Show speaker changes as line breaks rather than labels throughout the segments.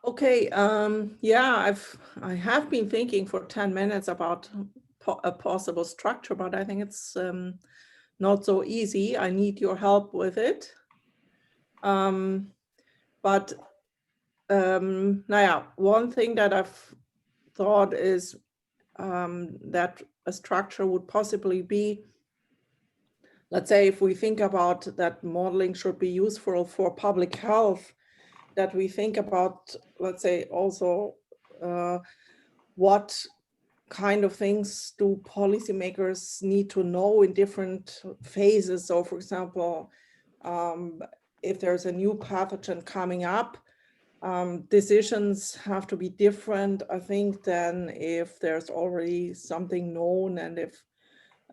Okay, yeah, I have been thinking for 10 minutes about a possible structure, but I think it's not so easy. I need your help with it. But naja, one thing that I've thought is that a structure would possibly be, let's say, if we think about that modeling should be useful for public health, that we think about, let's say, also what kind of things do policymakers need to know in different phases? So, for example, if there's a new pathogen coming up, decisions have to be different, I think, than if there's already something known and if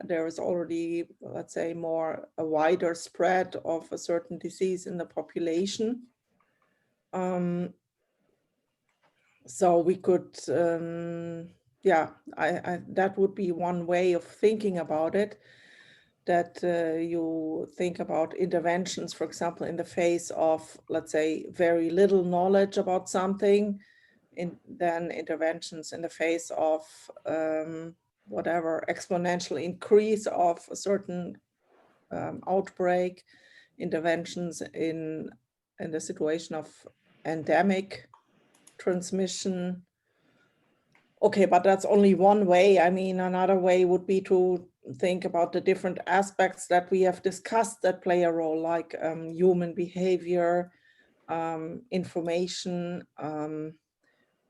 there is already, let's say, a wider spread of a certain disease in the population. So we could, yeah, that would be one way of thinking about it, that you think about interventions, for example, in the face of, let's say, very little knowledge about something, then interventions in the face of whatever exponential increase of a certain outbreak, interventions in the situation of endemic transmission. Okay, but that's only one way. I mean, another way would be to think about the different aspects that we have discussed that play a role, like human behavior, information,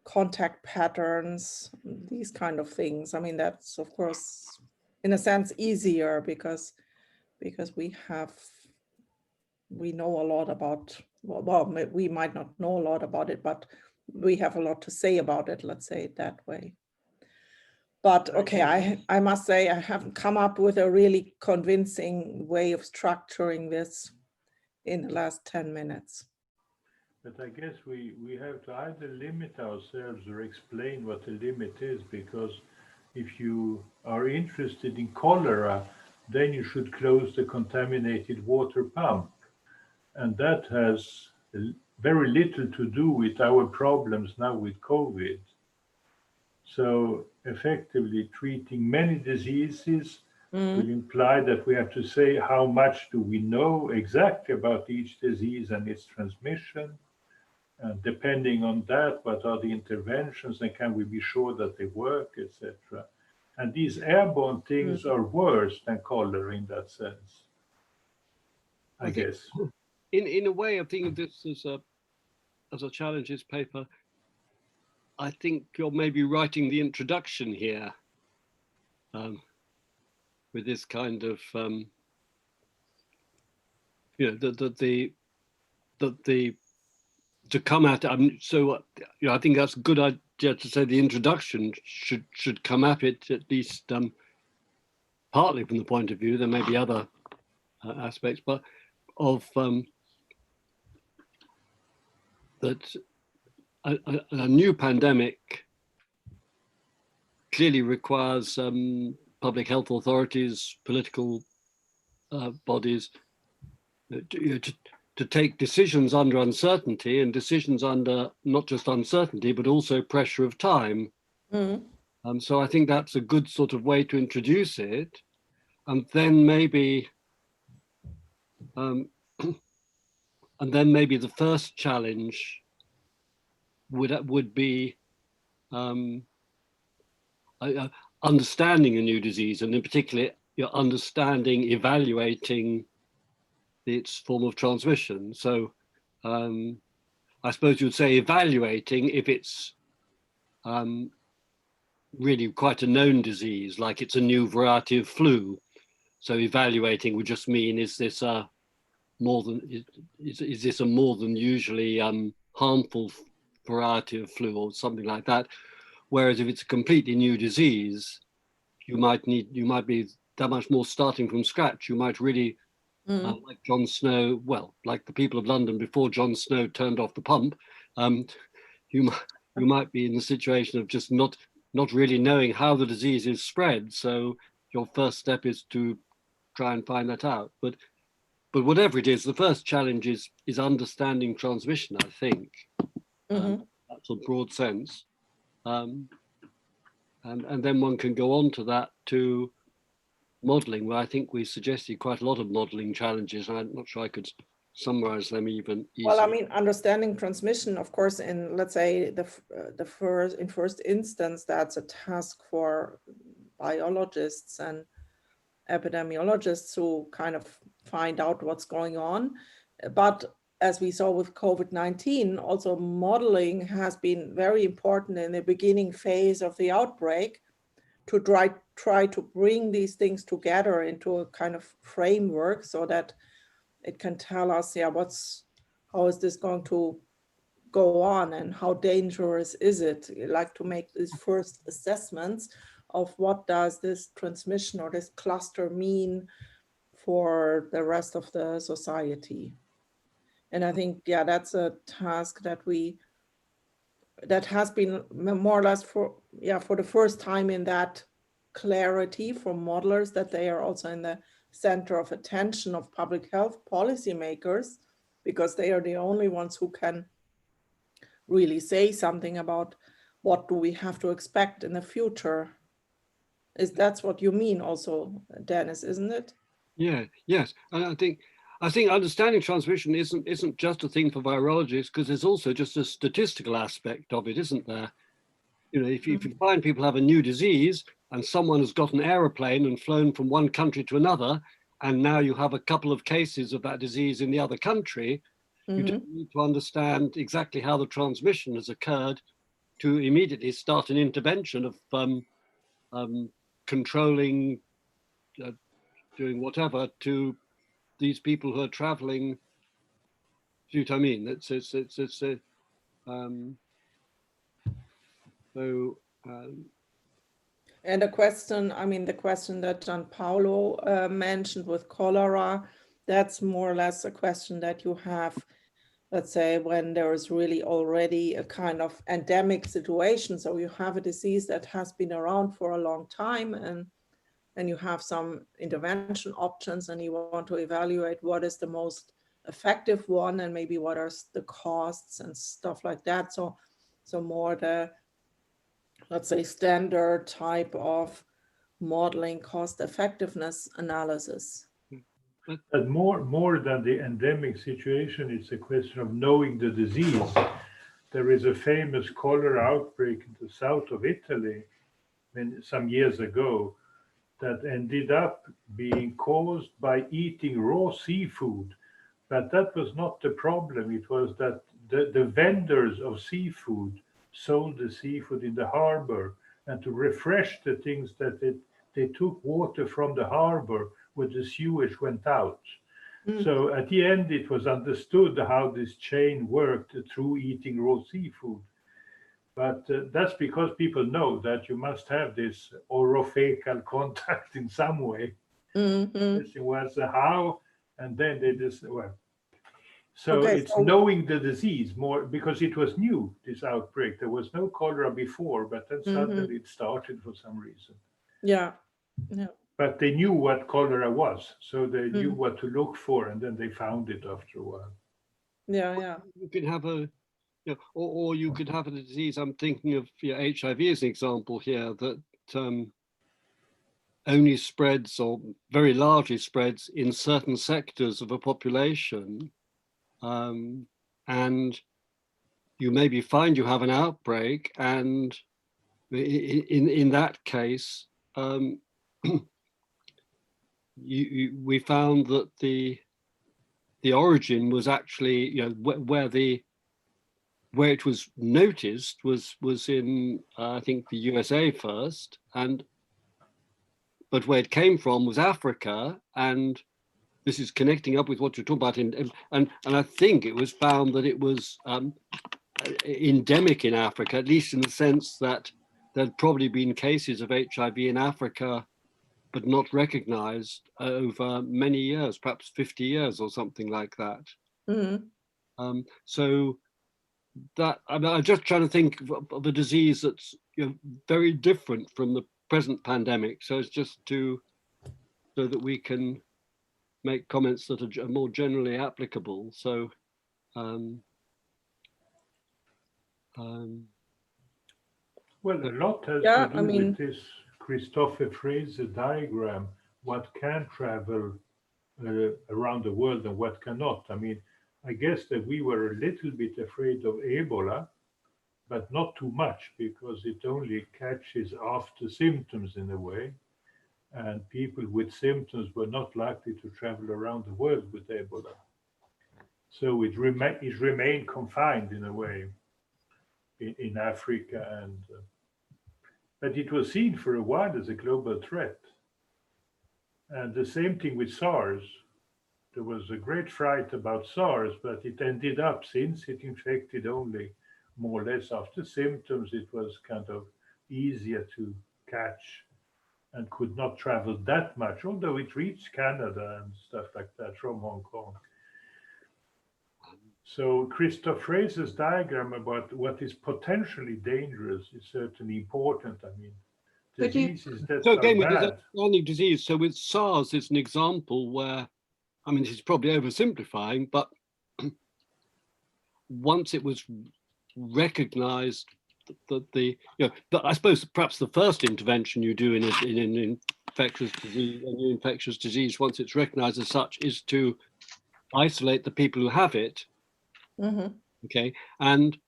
contact patterns, these kind of things. I mean, that's of course, in a sense, easier because we know a lot about, well, we might not know a lot about it, but we have a lot to say about it, let's say it that way. But okay, I must say I haven't come up with a really convincing way of structuring this in the last 10 minutes.
But I guess we have to either limit ourselves or explain what the limit is, because if you are interested in cholera, then you should close the contaminated water pump. And that has very little to do with our problems now with COVID. So effectively treating many diseases will imply that we have to say how much do we know exactly about each disease and its transmission. And depending on that, what are the interventions and can we be sure that they work, etc. And these airborne things are worse than cholera in that sense, I
think
guess.
in a way, I think of this as a challenges paper. I think you're maybe writing the introduction here with this kind of the to come at it. So I think that's a good idea to say the introduction should come at it at least partly from the point of view. There may be other aspects, but of that a new pandemic clearly requires public health authorities, political bodies to take decisions under uncertainty, and decisions under not just uncertainty, but also pressure of time. So I think that's a good sort of way to introduce it. And then maybe the first challenge would be understanding a new disease, and in particular, evaluating its form of transmission. So I suppose you'd say evaluating if it's really quite a known disease, like it's a new variety of flu. So evaluating would just mean, is this a more than usually harmful variety of flu or something like that? Whereas if it's a completely new disease, you might be that much more starting from scratch. You might really, like John Snow, well, like the people of London before John Snow turned off the pump, you might be in the situation of just not really knowing how the disease is spread. So your first step is to try and find that out. But whatever it is, the first challenge is understanding transmission, I think. sort of broad sense. And then one can go on to that to modeling, where I think we suggested quite a lot of modeling challenges. And I'm not sure I could summarize them even easily.
Well, I mean, understanding transmission, of course, in, let's say, the first instance, that's a task for biologists and epidemiologists who kind of find out what's going on. But as we saw with COVID-19, also modeling has been very important in the beginning phase of the outbreak to try to bring these things together into a kind of framework so that it can tell us, yeah, how is this going to go on and how dangerous is it? You like to make these first assessments of what does this transmission or this cluster mean for the rest of the society. And I think, yeah, that's a task that has been more or less for the first time in that clarity for modelers, that they are also in the center of attention of public health policymakers, because they are the only ones who can really say something about what do we have to expect in the future. That's what you mean also, Dennis, isn't it?
Yeah, yes. And I think understanding transmission isn't just a thing for virologists, because there's also just a statistical aspect of it, isn't there? You know, if you find people have a new disease and someone has got an aeroplane and flown from one country to another, and now you have a couple of cases of that disease in the other country, you don't need to understand exactly how the transmission has occurred to immediately start an intervention of controlling, doing whatever to these people who are traveling. See what I mean?
And the question that Gianpaolo mentioned with cholera, that's more or less a question that you have, let's say, when there is really already a kind of endemic situation. So you have a disease that has been around for a long time, and you have some intervention options, and you want to evaluate what is the most effective one, and maybe what are the costs and stuff like that. So more the, let's say, standard type of modeling cost effectiveness analysis.
But more than the endemic situation, it's a question of knowing the disease. There is a famous cholera outbreak in the south of Italy some years ago that ended up being caused by eating raw seafood. But that was not the problem. It was that the vendors of seafood sold the seafood in the harbor, and to refresh the things that they took water from the harbor where the sewage went out. So at the end, it was understood how this chain worked through eating raw seafood. But that's because people know that you must have this orophacal contact in some way. The question was how, and then they just, well. So
Okay,
it's knowing the disease more, because it was new, this outbreak. There was no cholera before, but then suddenly it started for some reason.
Yeah.
But they knew what cholera was, so they knew what to look for, and then they found it after a while.
Yeah.
You could have or you could have a disease. I'm thinking of HIV as an example here, that only spreads, or very largely spreads, in certain sectors of a population. And you maybe find you have an outbreak, and in that case, we found that the origin was actually, where it was noticed was in I think the USA first, but where it came from was Africa, and this is connecting up with what you're talking about, and I think it was found that it was endemic in Africa, at least in the sense that there'd probably been cases of HIV in Africa, but not recognized over many years, perhaps 50 years or something like that. So that, I'm just trying to think of a disease that's very different from the present pandemic. So it's just so that we can make comments that are more generally applicable. So
Well, a lot has
Yeah,
to do
I mean,
with this Christopher Fraser diagram, what can travel around the world and what cannot. I mean, I guess that we were a little bit afraid of Ebola, but not too much because it only catches after symptoms in a way. And people with symptoms were not likely to travel around the world with Ebola. So it remained confined in a way in Africa, and but it was seen for a while as a global threat. And the same thing with SARS. There was a great fright about SARS, but it ended up, since it infected only more or less after symptoms, it was kind of easier to catch and could not travel that much, although it reached Canada and stuff like that from Hong Kong. So Christoph Fraser's diagram about what is potentially dangerous is certainly important. I mean,
But you-
diseases that
So
are
again, with this
bad.
outstanding disease, so with SARS, it's an example where, I mean, this is probably oversimplifying, but once it was recognized that the, you know, that I suppose perhaps the first intervention you do in an infectious disease, a new infectious disease, once it's recognized as such, is to isolate the people who have it.
Mhm.
Okay, and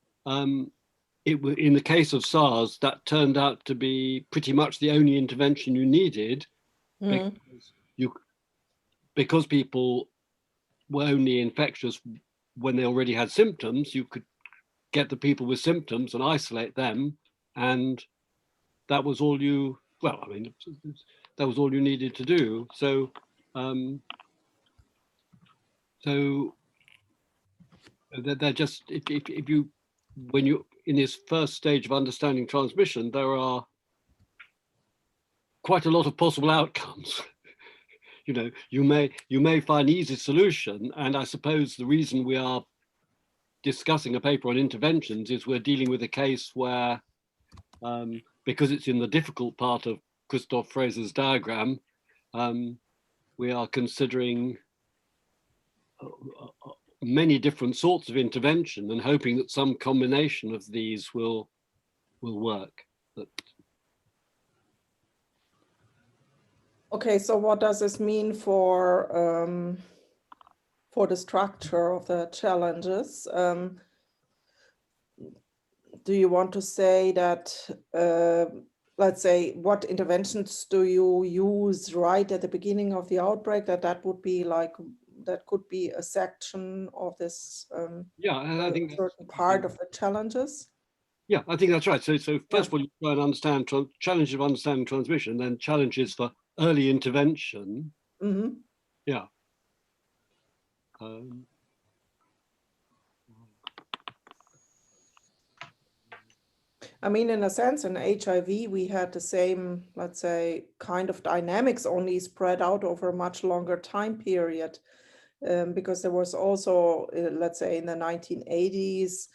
in the case of SARS, that turned out to be pretty much the only intervention you needed,
Mhm.
because people were only infectious when they already had symptoms. You could get the people with symptoms and isolate them, and that was all you. Well, I mean, that was all you needed to do. So, they're just if you when you in this first stage of understanding transmission, there are quite a lot of possible outcomes. You know, you may find easy solution, and I suppose the reason we are discussing a paper on interventions is we're dealing with a case where, because it's in the difficult part of Christoph Fraser's diagram, we are considering many different sorts of intervention and hoping that some combination of these will work.
Okay, so what does this mean for the structure of the challenges? Do you want to say that, let's say, what interventions do you use right at the beginning of the outbreak? That would be like, that could be a section of this
Yeah, and I think
certain part of the challenges.
yeah, I think that's right. So
Yeah.
first of all, you try and understand challenges of understanding transmission, then challenges for early intervention.
Mm-hmm.
Yeah.
I mean, in a sense, in HIV, we had the same, let's say, kind of dynamics, only spread out over a much longer time period. Because there was also, let's say, in the 1980s,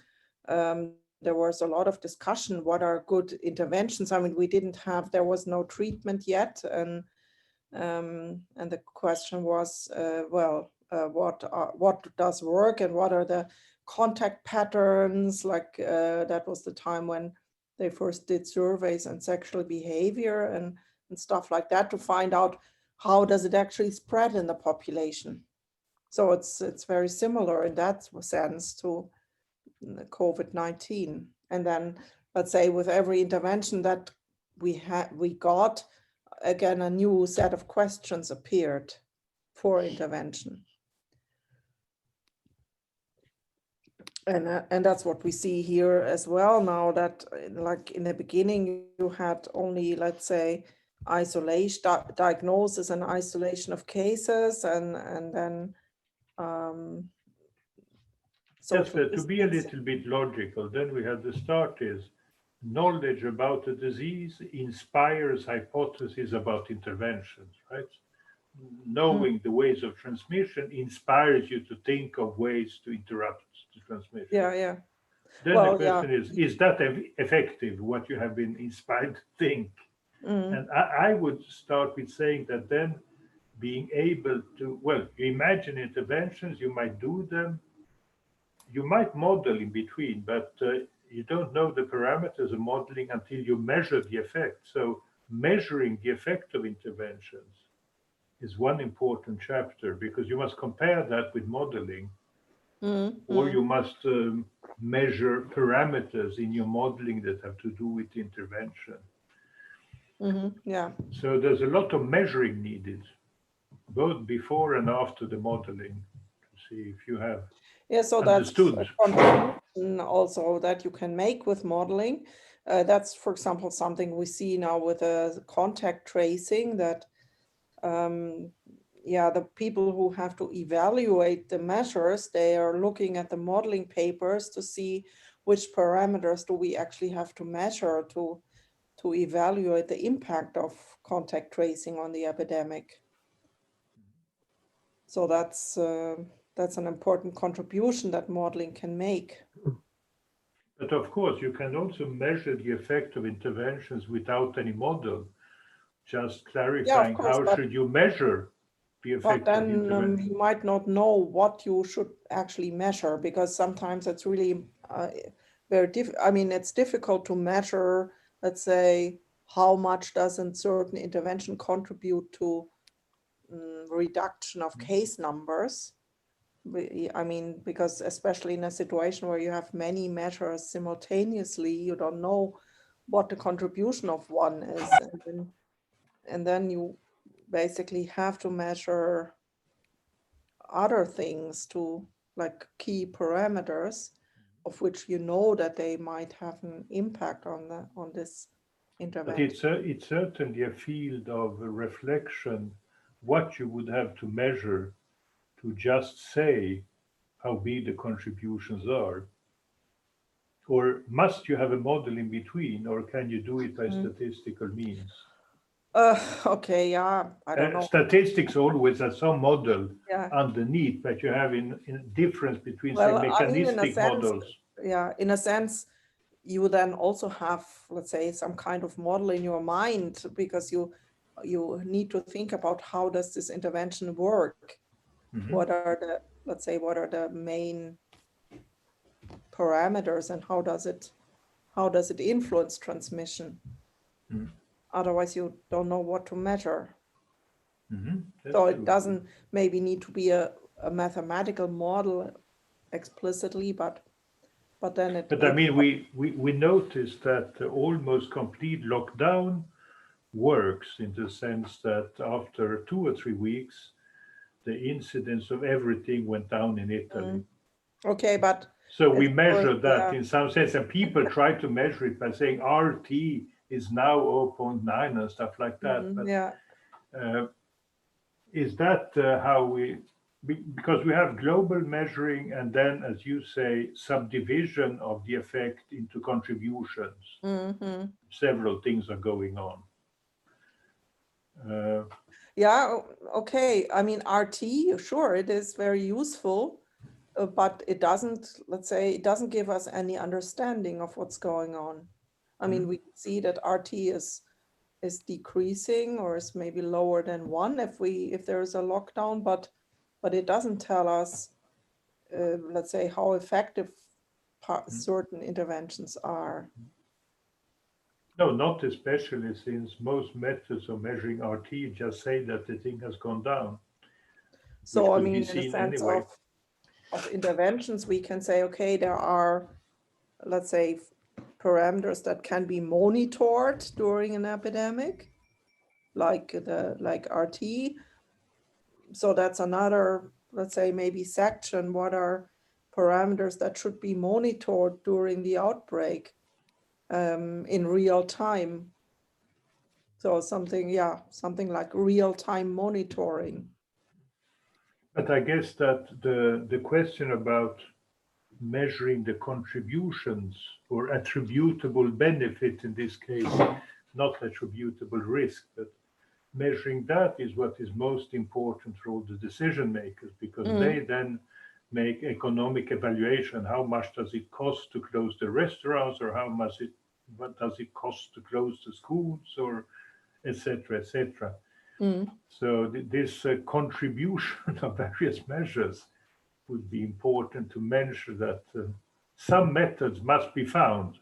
there was a lot of discussion, what are good interventions? I mean, there was no treatment yet. And the question was, what does work and what are the contact patterns? Like that was the time when they first did surveys on sexual behavior and stuff like that, to find out how does it actually spread in the population. So it's very similar in that sense to COVID-19. And then, let's say, with every intervention that we got, again, a new set of questions appeared for intervention. And that's what we see here as well now, that like in the beginning you had only, let's say, isolation, diagnosis and isolation of cases, and then
Yes, but to be a little bit logical, then we have the start is knowledge about the disease inspires hypotheses about interventions, right? Knowing the ways of transmission inspires you to think of ways to interrupt the transmission.
Yeah.
Then the question is that effective, what you have been inspired to think? And I would start with saying that then being able to, well, you imagine interventions, you might do them, you might model in between, but you don't know the parameters of modeling until you measure the effect. So measuring the effect of interventions is one important chapter, because you must compare that with modeling, or you must measure parameters in your modeling that have to do with intervention.
Yeah.
So there's a lot of measuring needed, both before and after the modeling, to see if you have
Yeah, so that's
understood.
a contribution also that you can make with modeling. That's, for example, something we see now with contact tracing, that yeah, the people who have to evaluate the measures, they are looking at the modeling papers to see which parameters do we actually have to measure to evaluate the impact of contact tracing on the epidemic. So that's an important contribution that modeling can make.
But of course, you can also measure the effect of interventions without any model, just clarifying how should you measure the effect
but
of
then
intervention.
you might not know what you should actually measure, because sometimes it's really I mean, it's difficult to measure, let's say, how much does a certain intervention contribute to reduction of case numbers. I mean, because especially in a situation where you have many measures simultaneously, you don't know what the contribution of one is. And then you basically have to measure other things to, like, key parameters of which you know that they might have an impact on this
But
intervention.
it's certainly a field of reflection, what you would have to measure to just say how big the contributions are. Or must you have a model in between, or can you do it by statistical means?
Okay, yeah, I don't know.
Statistics always has some model
Yeah.
underneath, but you have in difference between,
Well,
say,
I mean, in a
mechanistic
sense,
models.
yeah, in a sense, you then also have, let's say, some kind of model in your mind, because you need to think about how does this intervention work? What are the, let's say, what are the main parameters, and how does it influence transmission? Otherwise, you don't know what to measure. So it doesn't maybe need to be a mathematical model explicitly, but then it.
But I mean, we noticed that almost complete lockdown works in the sense that after 2 or 3 weeks, the incidence of everything went down in Italy.
Okay, but
so we measured that
yeah.
in some sense, and people try to measure it by saying RT is now 0.9 and stuff like that. But
yeah.
Is that how we? Because we have global measuring, and then, as you say, subdivision of the effect into contributions. Several things are going on.
Yeah, okay. I mean, RT, sure, it is very useful, but it doesn't, let's say, it doesn't give us any understanding of what's going on. I mean, we see that RT is decreasing, or is maybe lower than 1 if there is a lockdown, but it doesn't tell us, let's say, how effective certain interventions are.
No, not especially, since most methods of measuring RT just say that the thing has gone down.
So I mean, in the sense
anyway.
of interventions, we can say, okay, there are, let's say, parameters that can be monitored during an epidemic, like RT. So that's another, let's say, maybe section. What are parameters that should be monitored during the outbreak in real time? So something like real-time monitoring.
But I guess that the question about measuring the contributions or attributable benefit in this case, not attributable risk, but measuring that is what is most important for all the decision makers, because they then make economic evaluation. How much does it cost to close the restaurants, or what does it cost to close the schools, or etc., etc. So this contribution of various measures would be important to measure that some methods must be found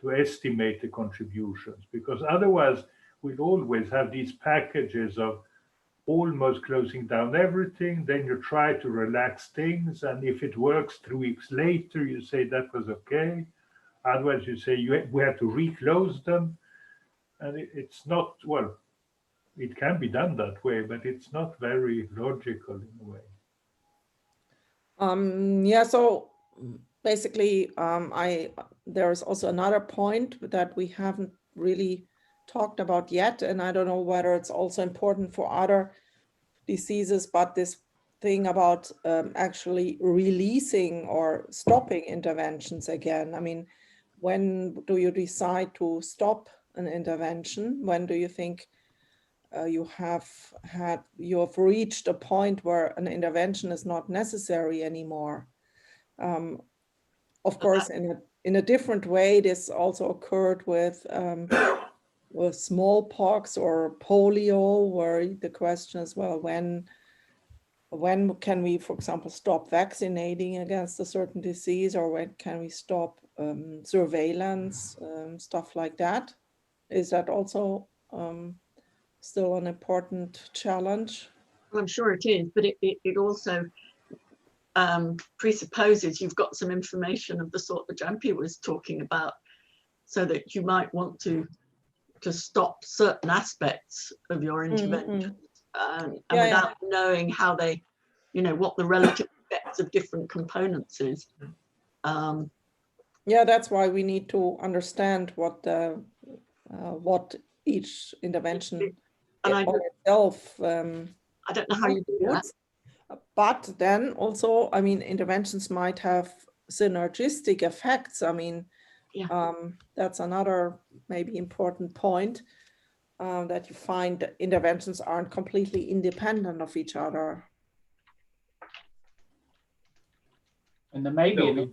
to estimate the contributions, because otherwise we'll always have these packages of almost closing down everything, then you try to relax things, and if it works 3 weeks later, you say that was okay. Otherwise, you say we have to reclose them, and it's not, well, it can be done that way, but it's not very logical in a way.
Yeah, so basically, there is also another point that we haven't really talked about yet, and I don't know whether it's also important for other diseases, but this thing about actually releasing or stopping interventions again. I mean, when do you decide to stop an intervention? When do you think you have reached a point where an intervention is not necessary anymore? Of course, in a different way, this also occurred with smallpox or polio, where the question is, well, when can we, for example, stop vaccinating against a certain disease, or when can we stop surveillance, stuff like that? Is that also still an important challenge?
Well, I'm sure it is, but it also presupposes you've got some information of the sort that Jampi was talking about, so that you might want to stop certain aspects of your intervention, and without knowing how they, what the relative effects of different components is.
Yeah, that's why we need to understand what each intervention itself.
I don't know how you do that.
But then also, I mean, interventions might have synergistic effects. I mean, that's another maybe important point, that you find that interventions aren't completely independent of each other.
And there may be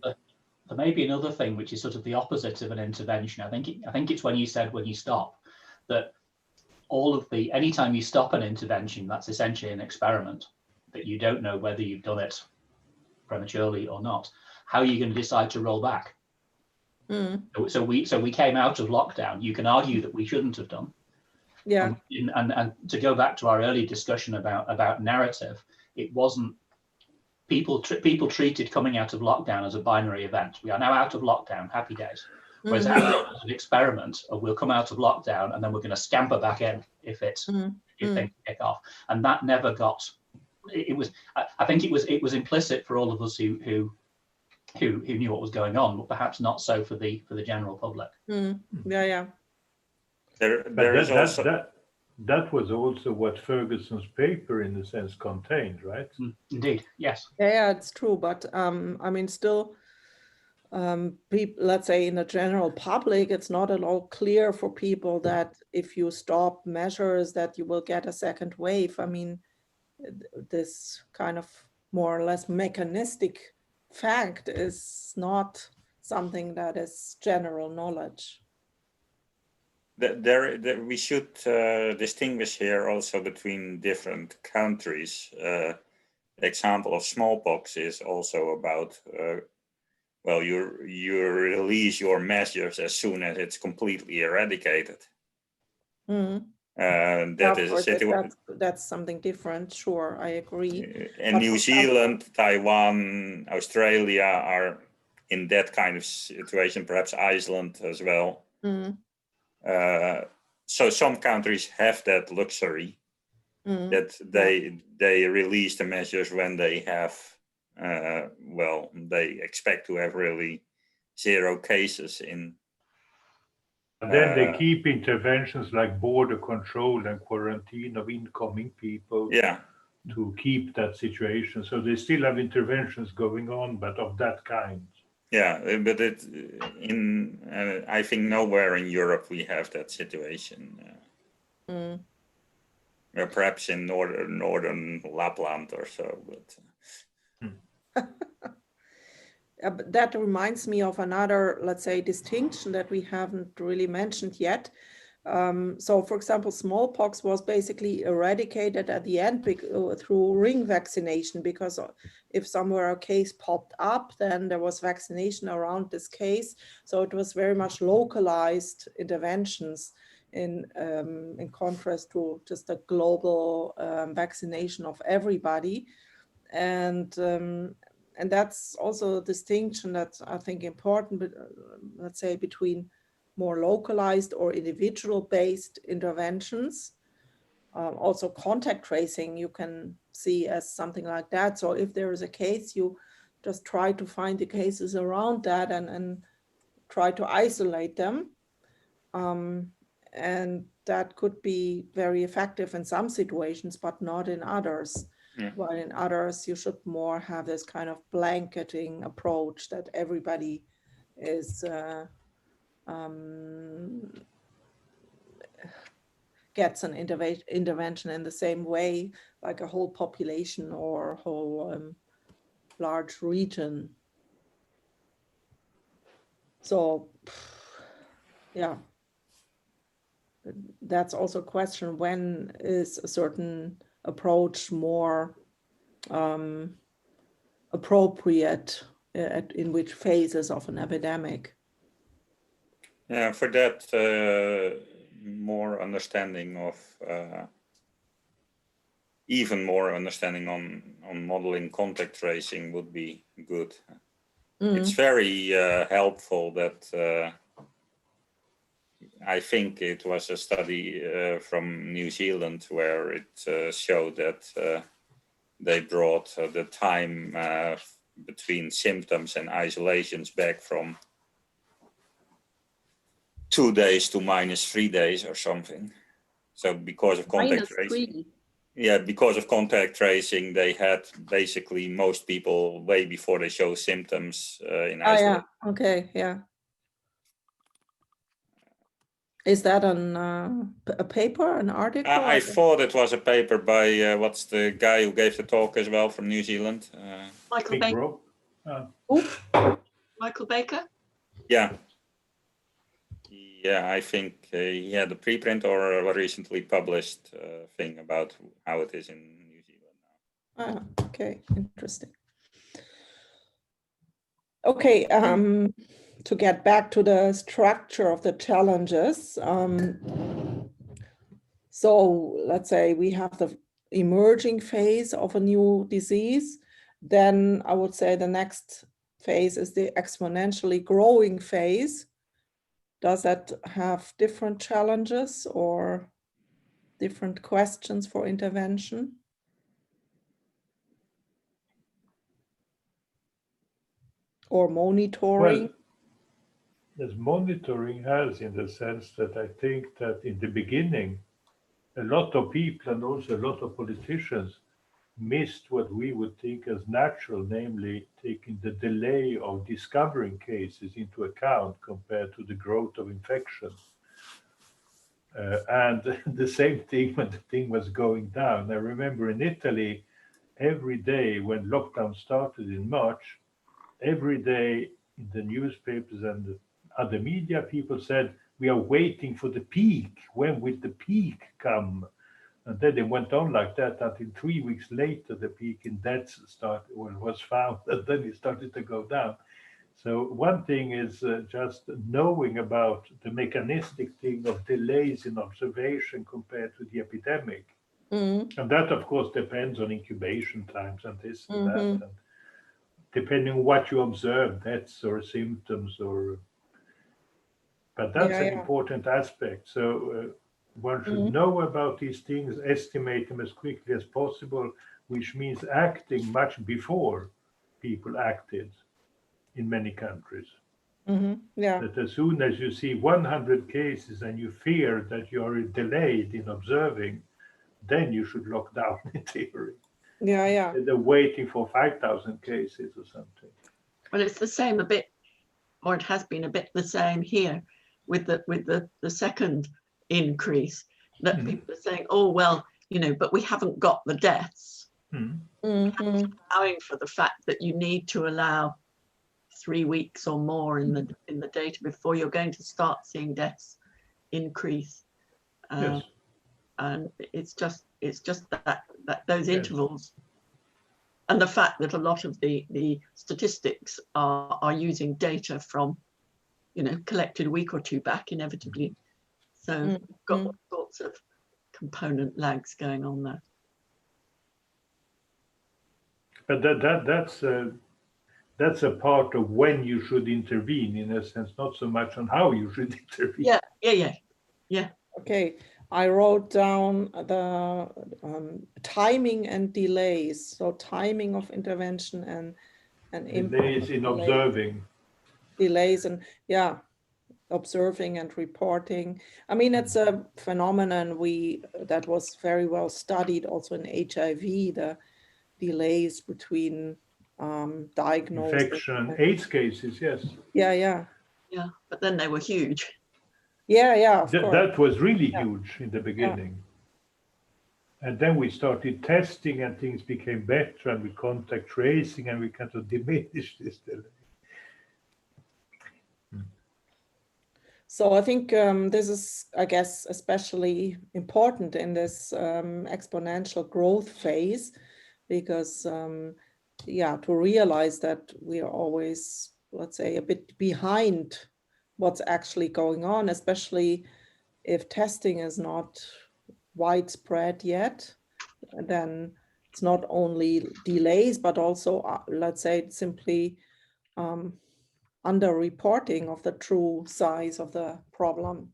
another thing which is sort of the opposite of an intervention. I think it's when you said when you stop, that anytime you stop an intervention, that's essentially an experiment, that you don't know whether you've done it prematurely or not. How are you going to decide to roll back? So we came out of lockdown. You can argue that we shouldn't have done.
Yeah.
And to go back to our early discussion about narrative, it wasn't people treated coming out of lockdown as a binary event. We are now out of lockdown, happy days. Whereas as an experiment, we'll come out of lockdown and then we're going to scamper back in if things kick off. And that never got. I think it was implicit for all of us who knew what was going on, but perhaps not so for the general public.
Yeah.
That was also what Ferguson's paper, in a sense, contained, right?
Indeed, yes.
Yeah, it's true. But I mean, still, people, let's say in the general public, it's not at all clear for people that if you stop measures that you will get a second wave. I mean, this kind of more or less mechanistic fact is not something that is general knowledge.
We should distinguish here also between different countries. Example of smallpox is also about you release your measures as soon as it's completely eradicated. That is a situation.
That's something different. Sure, I agree.
And New Zealand, Taiwan, Australia are in that kind of situation. Perhaps Iceland as well. So some countries have that luxury that they release the measures when they have they expect to have really 0 cases in.
And then they keep interventions like border control and quarantine of incoming people to keep that situation. So they still have interventions going on, but of that kind.
Yeah, but I think nowhere in Europe we have that situation. Perhaps in northern Lapland or so, but.
But that reminds me of another, let's say, distinction that we haven't really mentioned yet, So, for example, smallpox was basically eradicated at the end through ring vaccination, because if somewhere a case popped up, then there was vaccination around this case. So it was very much localized interventions in contrast to just a global vaccination of everybody. And that's also a distinction that's, I think, important, but let's say, between more localized or individual-based interventions. Also contact tracing you can see as something like that. So if there is a case, you just try to find the cases around that and try to isolate them. And that could be very effective in some situations, but not in others.
Yeah.
While in others, you should more have this kind of blanketing approach that everybody is gets an intervention in the same way, like a whole population or whole large region. So, yeah, that's also a question: when is a certain approach more appropriate, in which phases of an epidemic?
Yeah, for that, more understanding of even more understanding on modeling contact tracing would be good. It's very helpful that I think it was a study from New Zealand where it showed that they brought the time between symptoms and isolations back from 2 days to -3 days or something. So because of contact tracing, yeah, because of contact tracing, they had basically most people way before they show symptoms in isolation.
Yeah, okay, yeah. Is that a paper, an article?
I thought it was a paper by what's the guy who gave the talk as well from New Zealand?
Michael Baker. Michael Baker?
Yeah. Yeah, I think he had a preprint or a recently published thing about how it is in New Zealand now.
Ah, okay, interesting. Okay, to get back to the structure of the challenges. So let's say we have the emerging phase of a new disease. Then I would say the next phase is the exponentially growing phase. Does that have different challenges or different questions for intervention? Or monitoring?
Well, as monitoring has, in the sense that I think that in the beginning, a lot of people and also a lot of politicians missed what we would think as natural, namely taking the delay of discovering cases into account compared to the growth of infection. And the same thing when the thing was going down. I remember in Italy, every day when lockdown started in March, every day in the newspapers and the other media, people said, we are waiting for the peak. When will the peak come? And then it went on like that until 3 weeks later, the peak in deaths was found, and then it started to go down. So one thing is just knowing about the mechanistic thing of delays in observation compared to the epidemic. And that, of course, depends on incubation times and this and that. And depending on what you observe, deaths or symptoms, but that's an important aspect. So one should know about these things, estimate them as quickly as possible, which means acting much before people acted in many countries. That as soon as you see 100 cases and you fear that you are delayed in observing, then you should lock down in theory. They're waiting for 5,000 cases or something.
Well, it's the same a bit, or it has been a bit the same here with the second increase, that people are saying, oh, well, but we haven't got the deaths. Allowing for the fact that you need to allow 3 weeks or more in the data before you're going to start seeing deaths increase.
Yes.
And it's just that those
Yes.
intervals, and the fact that a lot of the statistics are using data from, collected a week or two back inevitably. So got all sorts of component lags going on there.
But that's a part of when you should intervene, in a sense, not so much on how you should intervene.
Yeah.
Okay, I wrote down the timing and delays. So timing of intervention and impact
Delays in observing.
delays and observing and reporting. I mean, it's a phenomenon that was very well studied also in HIV, the delays between diagnosis.
Infection, AIDS cases, yes.
Yeah.
But then they were huge.
Yeah, of course.
That was really huge in the beginning. And then we started testing and things became better, and we contact tracing and we kind of diminished this delay.
So I think this is, I guess, especially important in this exponential growth phase, because to realize that we are always, let's say, a bit behind what's actually going on, especially if testing is not widespread yet, then it's not only delays, but also, let's say, simply underreporting of the true size of the problem,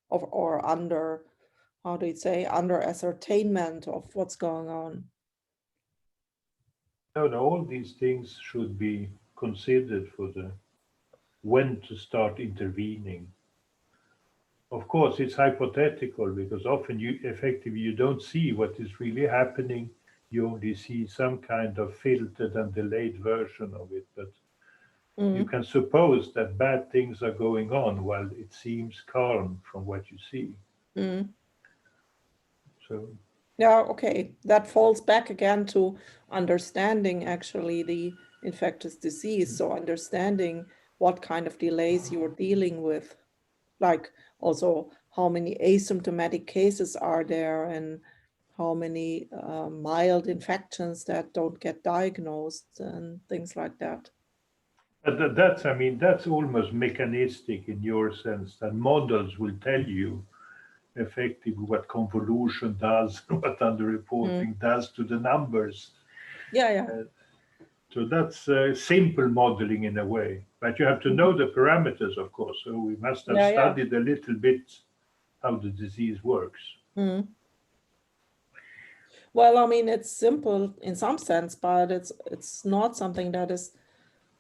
or under ascertainment of what's going on.
No, all these things should be considered for when to start intervening. Of course, it's hypothetical, because often you don't see what is really happening. You only see some kind of filtered and delayed version of it, but you can suppose that bad things are going on while it seems calm from what you see. So
okay, that falls back again to understanding actually the infectious disease. So understanding what kind of delays you are dealing with, like also how many asymptomatic cases are there, and how many mild infections that don't get diagnosed, and things like that.
but that's almost mechanistic in your sense, that models will tell you effectively what convolution does, what underreporting does to the numbers. So that's simple modeling in a way, but you have to know the parameters, of course. So we must have studied a little bit how the disease works.
Well, I mean, it's simple in some sense, but it's not something that is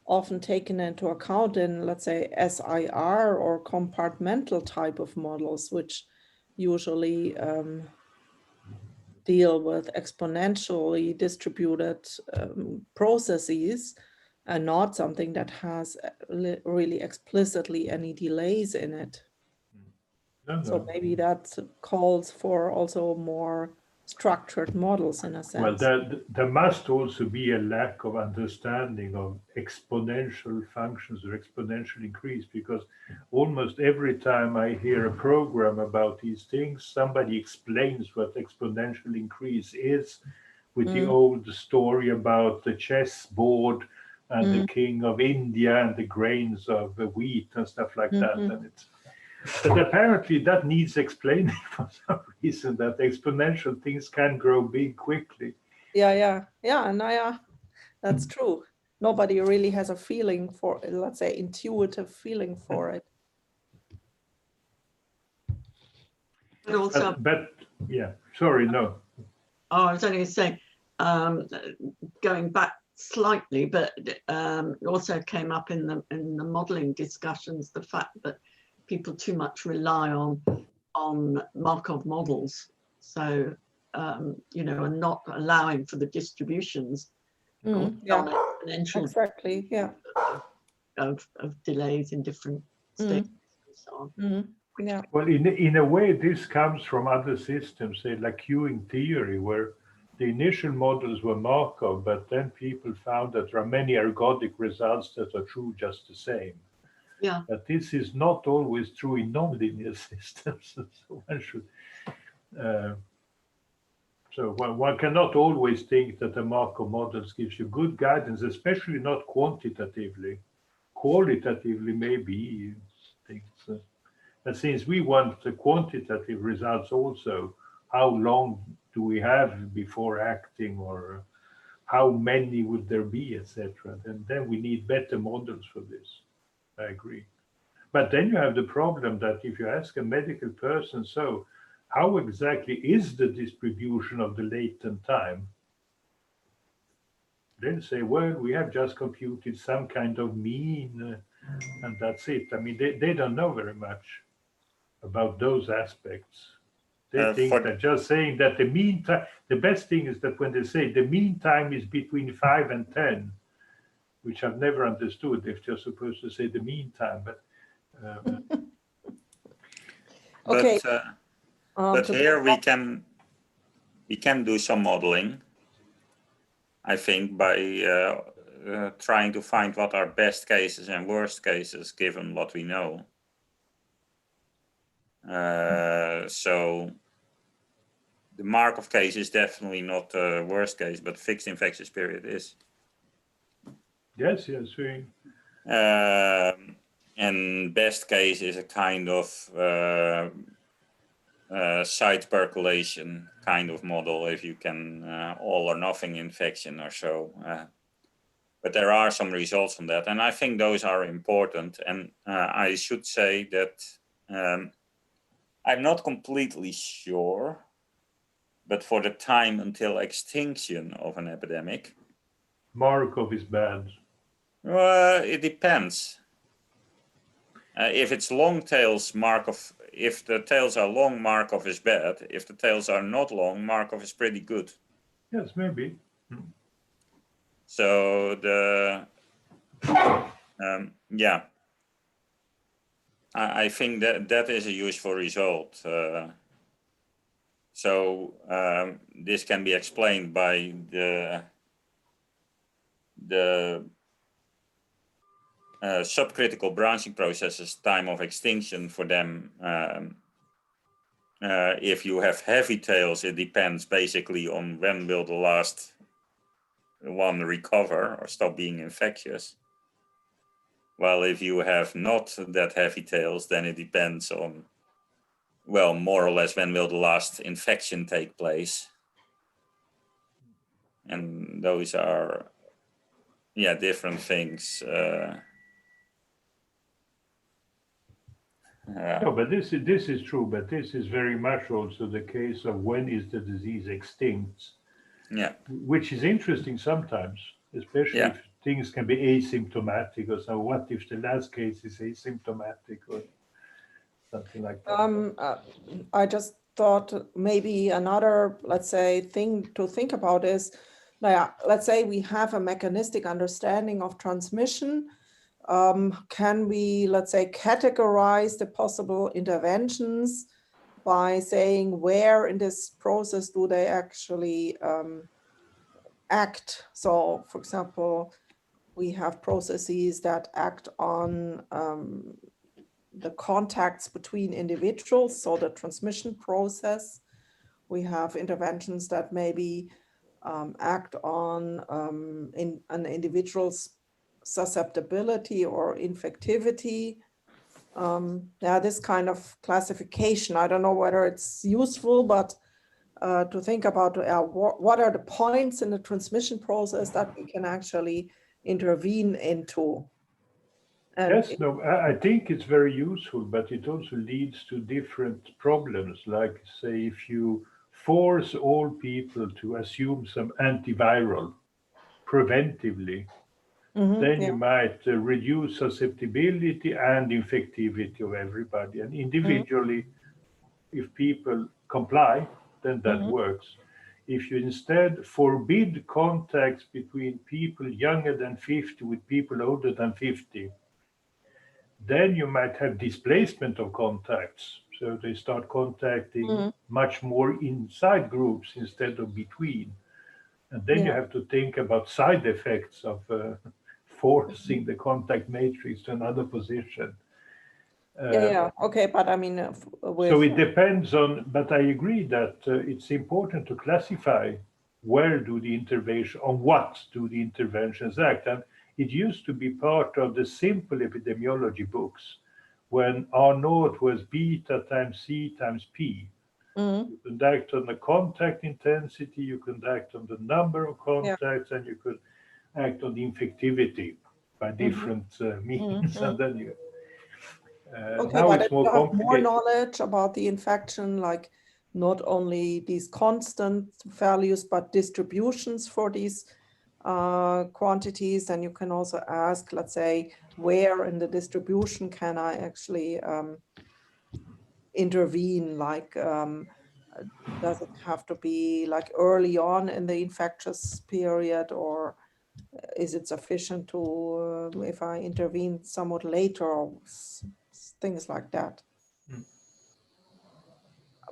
often taken into account in, let's say, SIR or compartmental type of models, which usually deal with exponentially distributed processes, and not something that has really explicitly any delays in it. So maybe that calls for also more structured models in a sense.
Well, there must also be a lack of understanding of exponential functions or exponential increase, because almost every time I hear a program about these things, somebody explains what exponential increase is with the old story about the chessboard and the king of India and the grains of wheat and stuff like that. But apparently that needs explaining for some reason, that exponential things can grow big quickly.
Yeah, that's true. Nobody really has a feeling for, let's say, intuitive feeling for it.
But also,
sorry, no.
Oh, I was only going to say, going back slightly, but it also came up in the modelling discussions, the fact that people too much rely on Markov models, so and not allowing for the distributions exponential
exactly,
of delays in different states and so on.
Well, in a way, this comes from other systems, say like queuing theory, where the initial models were Markov, but then people found that there are many ergodic results that are true just the same.
Yeah.
But this is not always true in nonlinear systems. So one should. So one cannot always think that the Markov models gives you good guidance, especially not quantitatively. Qualitatively, maybe things. But since we want the quantitative results also, how long do we have before acting, or how many would there be, etc. Then we need better models for this. I agree. But then you have the problem that if you ask a medical person, so how exactly is the distribution of the latent time? They'll say, well, we have just computed some kind of mean, and that's it. I mean, they don't know very much about those aspects. They think that just saying that the mean time, the best thing is that when they say the mean time is between 5 and 10, which I've never understood if you're supposed to say the mean time, but
Okay.
But here we can do some modeling, I think, by trying to find what are best cases and worst cases given what we know. So the Markov case is definitely not the worst case, but fixed infectious period is.
Yes.
And best case is a kind of site percolation kind of model, if you can all or nothing infection or so. But there are some results from that, and I think those are important. And I should say that I'm not completely sure, but for the time until extinction of an epidemic,
Markov is bad.
It depends. If it's long tails, Markov, if the tails are long, Markov is bad. If the tails are not long, Markov is pretty good.
Yes, maybe.
So yeah, I think that is a useful result. So this can be explained by the subcritical branching processes, time of extinction for them. If you have heavy tails, it depends basically on when will the last one recover or stop being infectious. Well, if you have not that heavy tails, then it depends on, well, more or less when will the last infection take place. And those are, yeah, different things.
No, but this is true, but this is very much also the case of when is the disease extinct.
Yeah.
Which is interesting sometimes, especially if things can be asymptomatic or so. What if the last case is asymptomatic or something like that?
I just thought maybe another, let's say, thing to think about is, let's say we have a mechanistic understanding of transmission. Can we, let's say, categorize the possible interventions by saying where in this process do they actually act? So, for example, we have processes that act on the contacts between individuals, so the transmission process. We have interventions that maybe act on in an individual's susceptibility or infectivity. Yeah, this kind of classification, I don't know whether it's useful, but to think about what are the points in the transmission process that we can actually intervene into. And
yes, no, I think it's very useful, but it also leads to different problems. Like, say, if you force all people to assume some antiviral preventively, then you might reduce susceptibility and infectivity of everybody. And individually, if people comply, then that works. If you instead forbid contacts between people younger than 50 with people older than 50, then you might have displacement of contacts. So they start contacting much more inside groups instead of between. And then you have to think about side effects of forcing the contact matrix to another position.
Yeah. Okay, but I mean,
So it depends on, but I agree that it's important to classify where do the intervention, on what do the interventions act. And it used to be part of the simple epidemiology books when R naught was beta times C times P. You could act on the contact intensity, you could act on the number of contacts, and you could act on the infectivity by different means. And then you
okay,
now
but
it's
if
more
you have more
complicated.
knowledge about the infection, like not only these constant values, but distributions for these quantities, then you can also ask, let's say, where in the distribution can I actually intervene? Like, does it have to be like early on in the infectious period, or is it sufficient to if I intervene somewhat later, or things like that?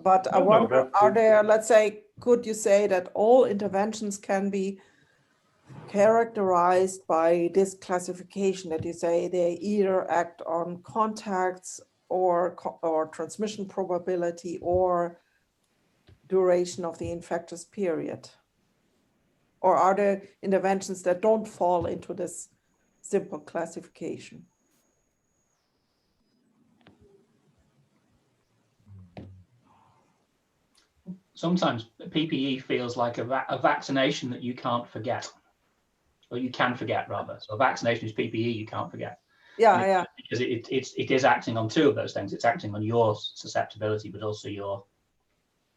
But I wonder, are there, let's say, could you say that all interventions can be characterized by this classification, that you say they either act on contacts or transmission probability or duration of the infectious period? Or are there interventions that don't fall into this simple classification?
Sometimes PPE feels like a vaccination that you can't forget, or you can forget rather. So a vaccination is PPE you can't forget.
Yeah.
Because it is acting on two of those things. It's acting on your susceptibility, but also your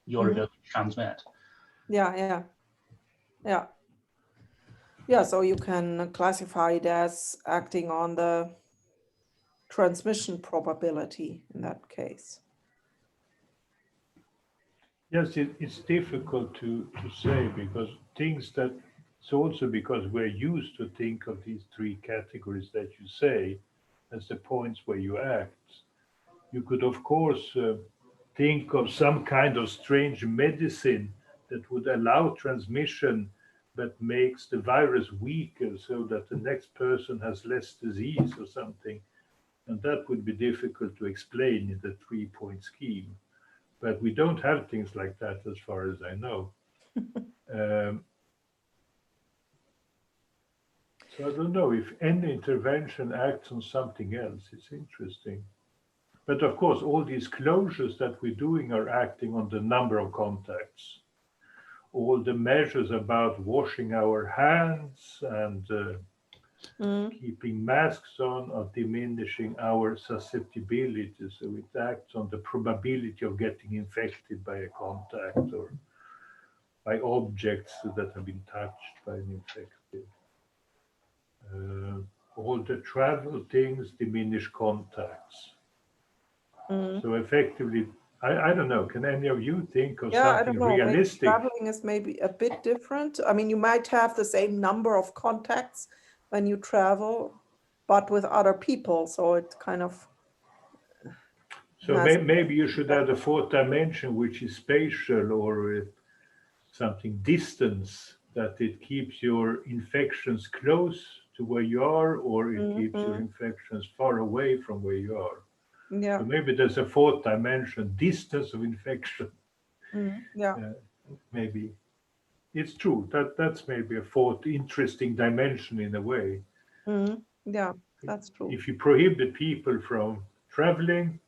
ability to transmit.
Yeah. So you can classify it as acting on the transmission probability in that case.
Yes, it's difficult to say, because things that, it's also because we're used to think of these three categories that you say as the points where you act. You could, of course, think of some kind of strange medicine that would allow transmission but makes the virus weaker so that the next person has less disease or something. And that would be difficult to explain in the 3-point scheme. But we don't have things like that as far as I know. So I don't know if any intervention acts on something else. It's interesting. But of course, all these closures that we're doing are acting on the number of contacts. All the measures about washing our hands and keeping masks on are diminishing our susceptibility. So it acts on the probability of getting infected by a contact or by objects that have been touched by an infected. All the travel things diminish contacts. So effectively, I don't know, can any of you think of something realistic?
Maybe traveling is maybe a bit different. I mean, you might have the same number of contacts when you travel, but with other people. So it kind of...
So maybe you should add a fourth dimension, which is spatial, or something distance, that it keeps your infections close to where you are, or it keeps your infections far away from where you are.
Yeah.
So maybe there's a fourth dimension, distance of infection. Maybe it's true that's maybe a fourth interesting dimension in a way.
Yeah, that's true.
If you prohibit people from traveling,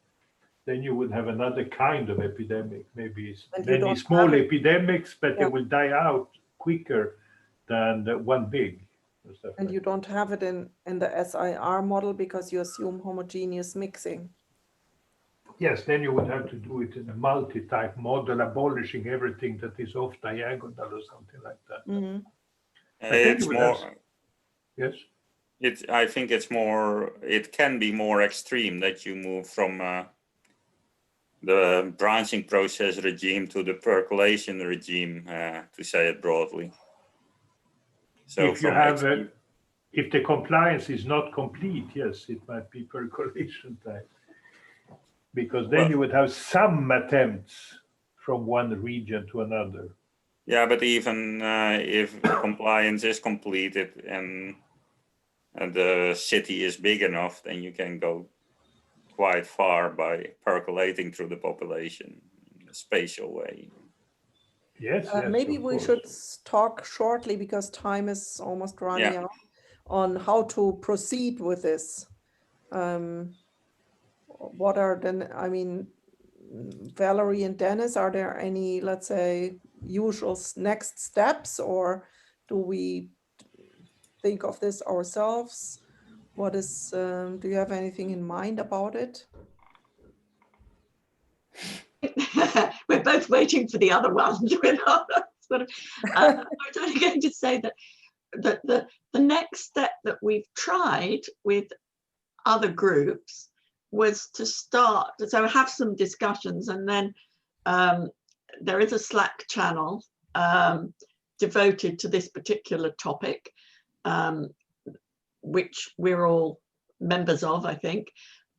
then you would have another kind of epidemic. Maybe many small epidemics, but they will die out quicker than one big.
And you don't have it in the SIR model because you assume homogeneous mixing.
Yes, then you would have to do it in a multi-type model, abolishing everything that is off diagonal or something like that.
It's more.
Yes.
I think it's more. It can be more extreme that you move from the branching process regime to the percolation regime, to say it broadly. So
if you have if the compliance is not complete, yes, it might be percolation type. Because then you would have some attempts from one region to another.
Yeah, but even if compliance is completed and the city is big enough, then you can go quite far by percolating through the population in a spatial way.
Yes,
Maybe
of
we
course.
should talk shortly, because time is almost running out, on how to proceed with this. What are then, I mean, Valerie and Dennis, are there any, let's say, usual next steps, or do we think of this ourselves? What is, do you have anything in mind about it?
We're both waiting for the other one. I was only going to say that the next step that we've tried with other groups was to start, so have some discussions, and then there is a Slack channel devoted to this particular topic, which we're all members of, I think.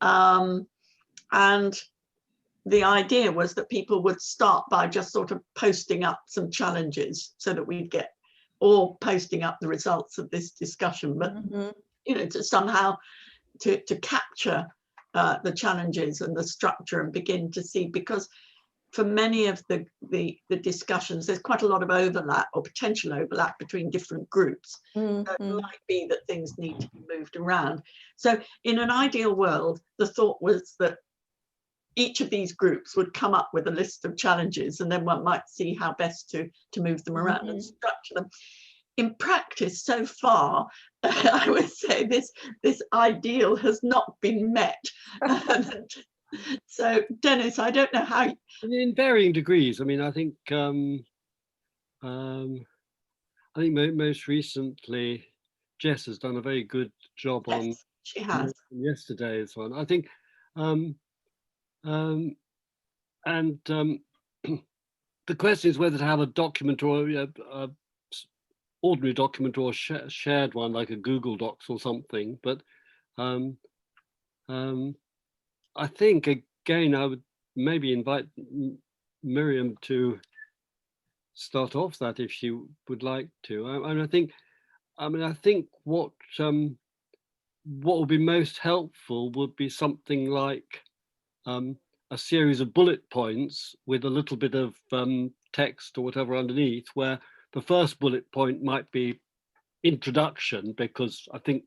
And the idea was that people would start by just sort of posting up some challenges, so that we'd get, or posting up the results of this discussion, but you know, to somehow to capture the challenges and the structure, and begin to see, because for many of the discussions, there's quite a lot of overlap, or potential overlap, between different groups. It might be that things need to be moved around. So in an ideal world, the thought was that each of these groups would come up with a list of challenges, and then one might see how best to move them around and structure them. In practice, so far, I would say this ideal has not been met. So, Dennis, I don't know how.
In varying degrees. I mean, I think most recently Jess has done a very good job on.
Yes, she has.
Yesterday's one, I think. The question is whether to have a document, or a ordinary document, or a shared one like a Google Docs or something. But I think, again, I would maybe invite Miriam to start off that, if she would like to. I think what would be most helpful would be something like a series of bullet points with a little bit of text or whatever underneath, where the first bullet point might be introduction, because I think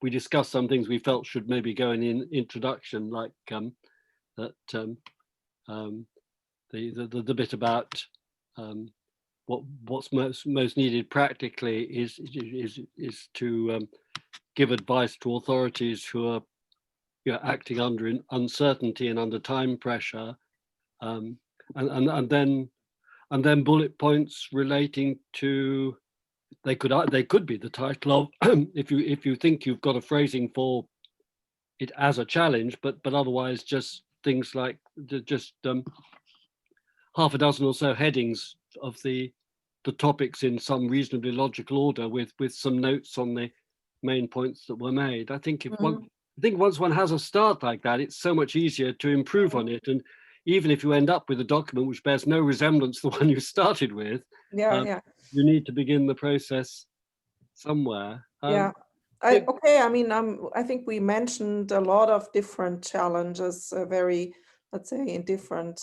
we discussed some things we felt should maybe go in introduction, like the bit about what's most needed practically is to give advice to authorities who are acting under uncertainty and under time pressure, and then bullet points relating to, they could be the title of if you think you've got a phrasing for it as a challenge, but otherwise just things like just half a dozen or so headings of the topics in some reasonably logical order, with some notes on the main points that were made. I think once one has a start like that, it's so much easier to improve on it. And even if you end up with a document which bears no resemblance to the one you started with, you need to begin the process somewhere.
Okay, I mean, I think we mentioned a lot of different challenges, very, let's say, in different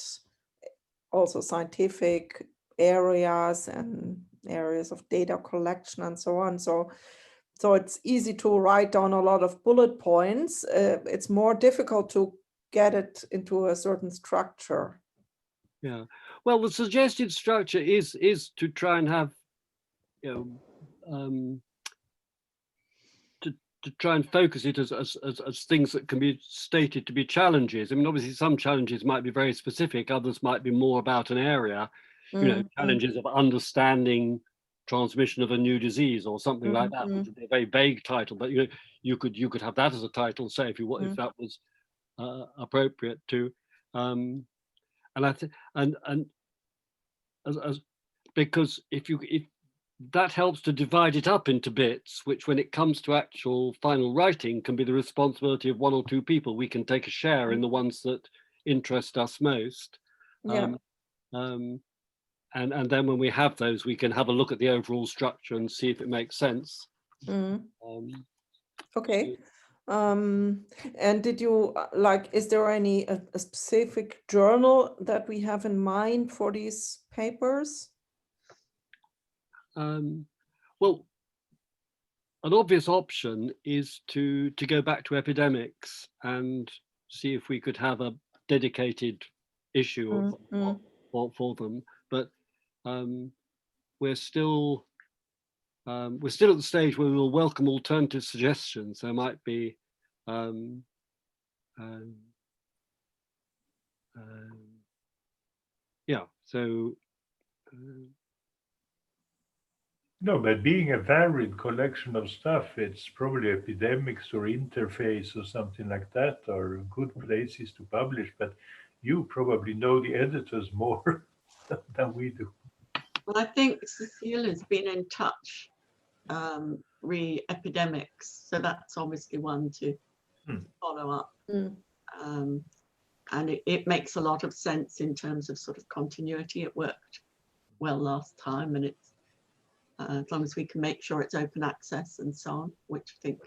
also scientific areas and areas of data collection and so on. So it's easy to write down a lot of bullet points. It's more difficult to get it into a certain structure.
Yeah. Well, the suggested structure is to try and have, to try and focus it as things that can be stated to be challenges. I mean, obviously some challenges might be very specific, others might be more about an area, challenges of understanding transmission of a new disease or something like that, which would be a very vague title, but you could have that as a title, say, if that was appropriate to, and I think because if that helps to divide it up into bits, which when it comes to actual final writing can be the responsibility of one or two people. We can take a share in the ones that interest us most. And then when we have those, we can have a look at the overall structure and see if it makes sense.
Okay. And did you like, is there any a specific journal that we have in mind for these papers?
Well, an obvious option is to go back to epidemics and see if we could have a dedicated issue for them. But we're still at the stage where we will welcome alternative suggestions. There might be yeah, so
No, but being a varied collection of stuff, it's probably epidemics or interface or something like that are good places to publish. But you probably know the editors more than we do.
Well, I think Cecile has been in touch re-epidemics, so that's obviously one to follow up. And it makes a lot of sense in terms of sort of continuity. It worked well last time, and it's as long as we can make sure it's open access and so on, which I think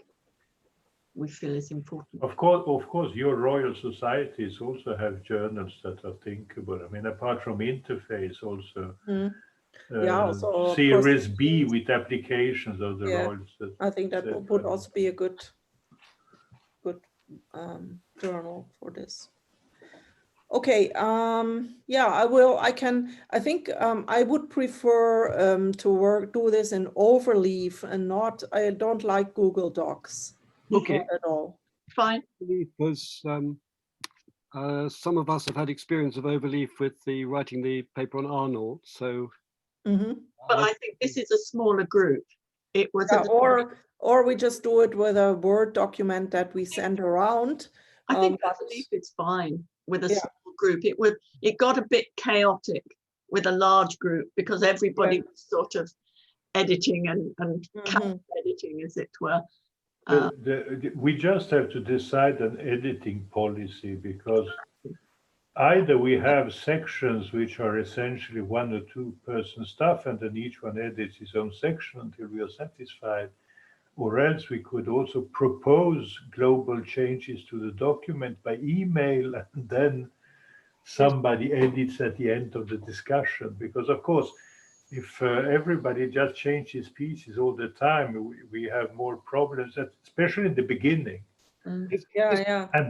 we feel is important.
Of course, your Royal Societies also have journals that are thinkable. I mean, apart from Interface, also
Also
Series B with applications of the Royals.
I think that would also be a good journal for this. Okay, I think I would prefer to do this in Overleaf and not, I don't like Google Docs.
Okay.
Not at all.
Fine.
Because some of us have had experience of Overleaf with writing the paper on Arnold, so.
But I think this is a smaller group. It was
or we just do it with a Word document that we send around.
I think Overleaf is fine with a small group. It got a bit chaotic with a large group because everybody was sort of editing and editing, as it were.
We just have to decide an editing policy, because either we have sections which are essentially 1 or 2 person stuff, and then each one edits his own section until we are satisfied, or else we could also propose global changes to the document by email, and then somebody edits at the end of the discussion. Because of course, if everybody just changes pieces all the time, we have more problems, especially in the beginning. And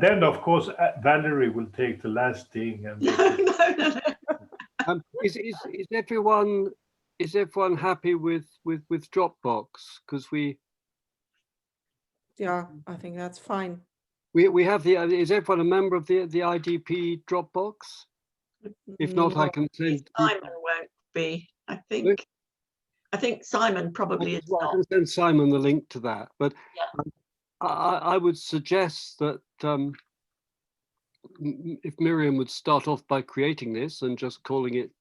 then, of course, Valerie will take the last thing. And
is everyone happy with Dropbox? Because
I think that's fine.
We have is everyone a member of the IDP Dropbox? If not, I can send.
Simon won't be. I think Simon probably is not.
I can send Simon the link to that. But I would suggest that if Miriam would start off by creating this and just calling it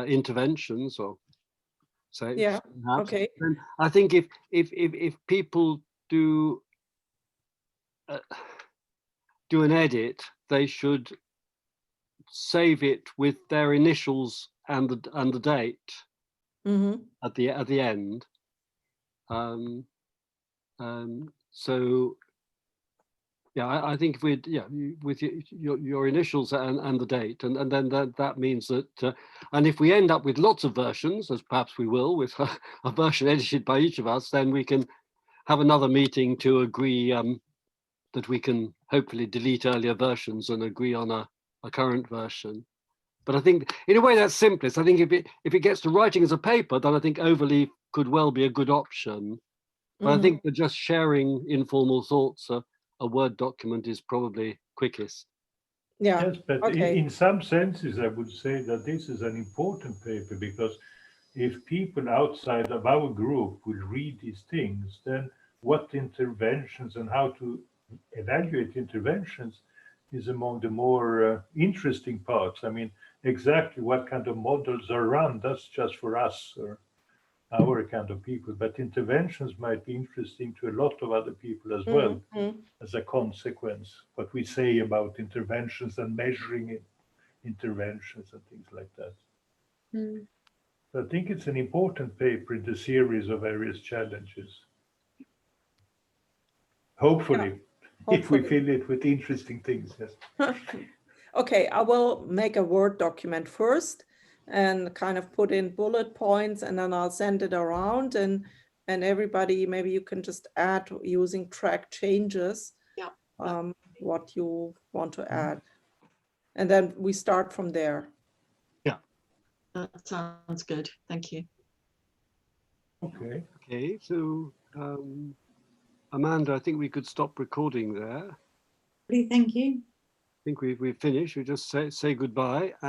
interventions, or say,
okay.
Then I think if people do an edit, they should save it with their initials and the date at the end. So I think if we with your initials and the date, and then that means that and if we end up with lots of versions, as perhaps we will, with a version edited by each of us, then we can have another meeting to agree that we can hopefully delete earlier versions and agree on a current version. But I think in a way that's simplest. I think if it gets to writing as a paper, then I think Overleaf could well be a good option. But I think for just sharing informal thoughts, a Word document is probably quickest.
Yes, but in some senses, I would say that this is an important paper, because if people outside of our group will read these things, then what interventions and how to evaluate interventions is among the more interesting parts. I mean, exactly what kind of models are run, that's just for us or our kind of people, but interventions might be interesting to a lot of other people as well, as a consequence, what we say about interventions and measuring interventions and things like that. So I think it's an important paper in the series of various challenges. Hopefully, if we
hopefully.
fill it with interesting things. Yes.
Okay, I will make a Word document first and kind of put in bullet points, and then I'll send it around, and everybody, maybe you can just add using track changes.
Yeah.
What you want to add. And then we start from there.
That sounds good. Thank you.
Okay.
Okay, so Amanda, I think we could stop recording there.
Thank you.
I think we've finished. We just say goodbye.